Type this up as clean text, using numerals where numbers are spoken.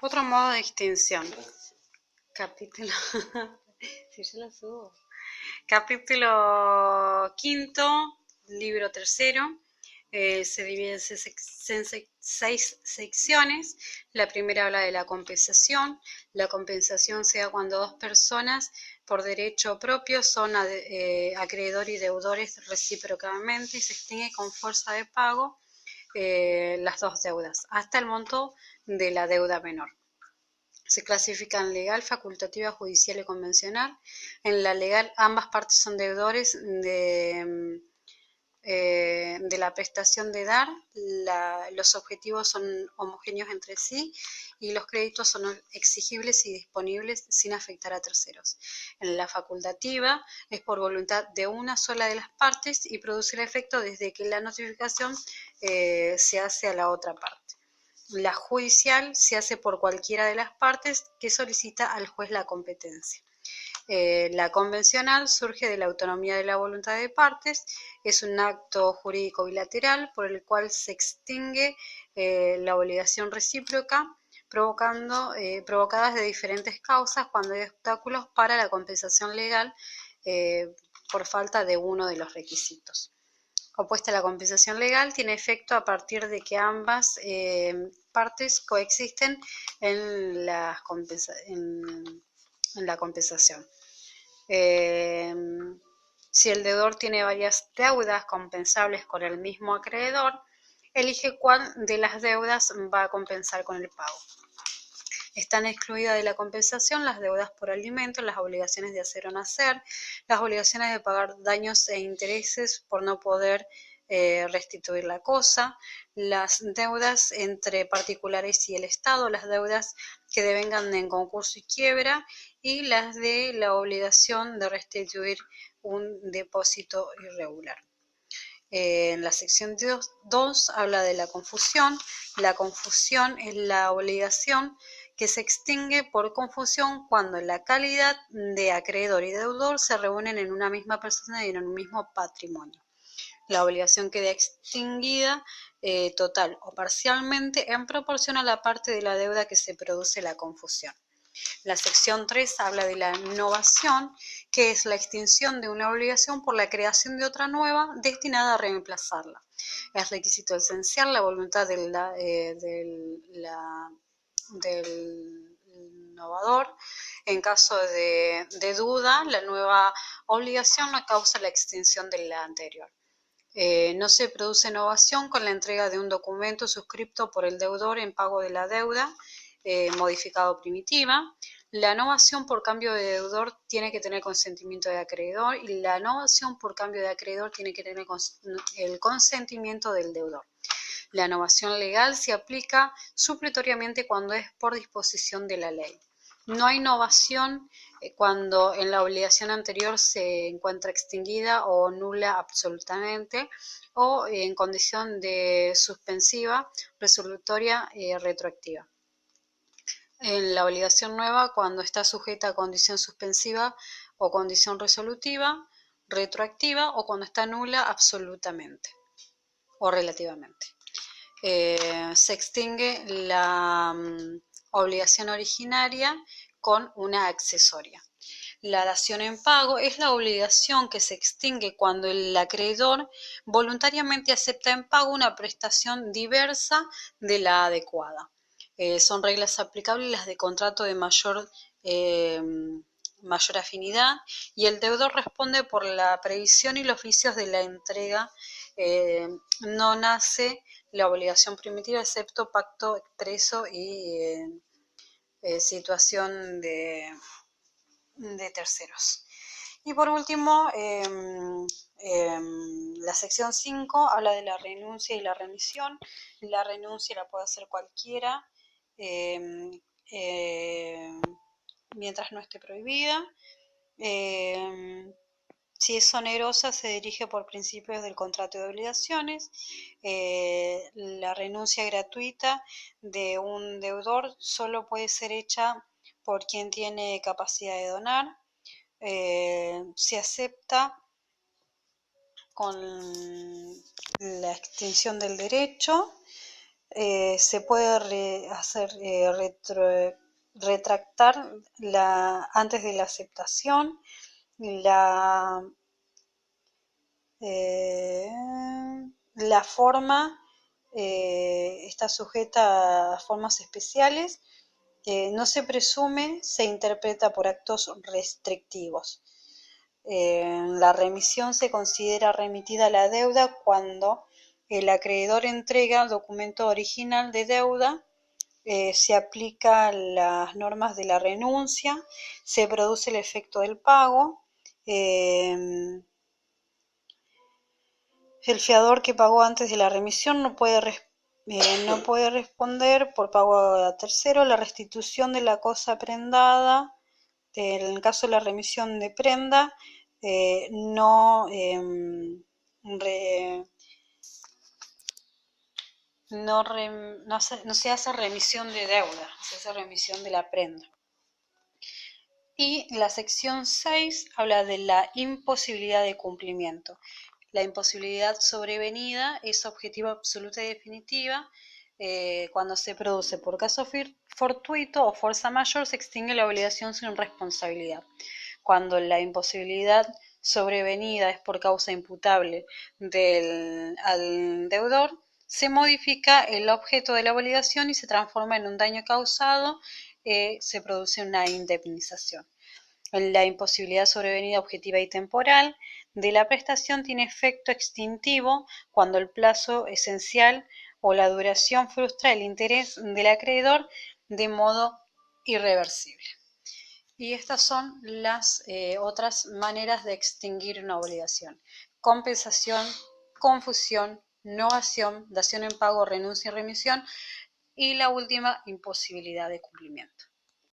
Otro modo de extinción. Capítulo. Si yo la subo. Capítulo quinto, libro tercero. Se divide en seis secciones. La primera habla de la compensación. La compensación se da cuando dos personas por derecho propio son acreedor y deudores recíprocamente y se extingue con fuerza de pago las dos deudas hasta el monto de la deuda menor. Se clasifican legal, facultativa, judicial y convencional. En la legal ambas partes son deudores de la prestación de dar, los objetivos son homogéneos entre sí y los créditos son exigibles y disponibles sin afectar a terceros. En la facultativa es por voluntad de una sola de las partes y produce el efecto desde que la notificación se hace a la otra parte. La judicial se hace por cualquiera de las partes que solicita al juez la competencia. La convencional surge de la autonomía de la voluntad de partes, es un acto jurídico bilateral por el cual se extingue la obligación recíproca, provocadas de diferentes causas cuando hay obstáculos para la compensación legal por falta de uno de los requisitos. Opuesta a la compensación legal, tiene efecto a partir de que ambas partes coexisten en la compensación. Si el deudor tiene varias deudas compensables con el mismo acreedor, elige cuál de las deudas va a compensar con el pago. Están excluidas de la compensación las deudas por alimentos, las obligaciones de hacer o no hacer, las obligaciones de pagar daños e intereses por no poder restituir la cosa, las deudas entre particulares y el Estado, las deudas que devengan en concurso y quiebra y las de la obligación de restituir un depósito irregular. En la sección 2 habla de la confusión. La confusión es la obligación que se extingue por confusión cuando la calidad de acreedor y deudor se reúnen en una misma persona y en un mismo patrimonio. La obligación queda extinguida total o parcialmente en proporción a la parte de la deuda que se produce la confusión. La sección 3 habla de la novación, que es la extinción de una obligación por la creación de otra nueva destinada a reemplazarla. Es requisito esencial la voluntad del innovador. En caso de duda, la nueva obligación no causa la extinción de la anterior. No se produce novación con la entrega de un documento suscripto por el deudor en pago de la deuda modificado primitiva. La novación por cambio de deudor tiene que tener consentimiento de acreedor y la novación por cambio de acreedor tiene que tener el consentimiento del deudor. La novación legal se aplica supletoriamente cuando es por disposición de la ley. No hay novación cuando en la obligación anterior se encuentra extinguida o nula absolutamente o en condición de suspensiva, resolutoria, retroactiva. En la obligación nueva cuando está sujeta a condición suspensiva o condición resolutiva, retroactiva o cuando está nula absolutamente o relativamente. Se extingue la obligación originaria con una accesoria. La dación en pago es la obligación que se extingue cuando el acreedor voluntariamente acepta en pago una prestación diversa de la adecuada. Son reglas aplicables las de contrato de mayor afinidad y el deudor responde por la previsión y los oficios de la entrega. No nace la obligación primitiva excepto pacto expreso y situación de terceros. Y por último, la sección 5 habla de la renuncia y la remisión. La renuncia la puede hacer cualquiera mientras no esté prohibida. Si es onerosa, se dirige por principios del contrato de obligaciones. La renuncia gratuita de un deudor solo puede ser hecha por quien tiene capacidad de donar. Se acepta con la extinción del derecho. se puede retractar antes de la aceptación, la, la forma está sujeta a formas especiales, no se presume, se interpreta por actos restrictivos. La remisión se considera remitida a la deuda cuando el acreedor entrega documento original de deuda, se aplican las normas de la renuncia, se produce el efecto del pago, el fiador que pagó antes de la remisión no puede responder por pago a tercero. La restitución de la cosa prendada, en el caso de la remisión de prenda, no se hace remisión de deuda, se hace remisión de la prenda. Y la sección 6 habla de la imposibilidad de cumplimiento. La imposibilidad sobrevenida es objetiva absoluta y definitiva. Cuando se produce por caso fortuito o fuerza mayor, se extingue la obligación sin responsabilidad. Cuando la imposibilidad sobrevenida es por causa imputable al deudor, se modifica el objeto de la obligación y se transforma en un daño causado, se produce una indemnización. La imposibilidad sobrevenida objetiva y temporal de la prestación tiene efecto extintivo cuando el plazo esencial o la duración frustra el interés del acreedor de modo irreversible. Y estas son las otras maneras de extinguir una obligación: compensación, confusión, novación, dación en pago, renuncia y remisión, y la última, imposibilidad de cumplimiento.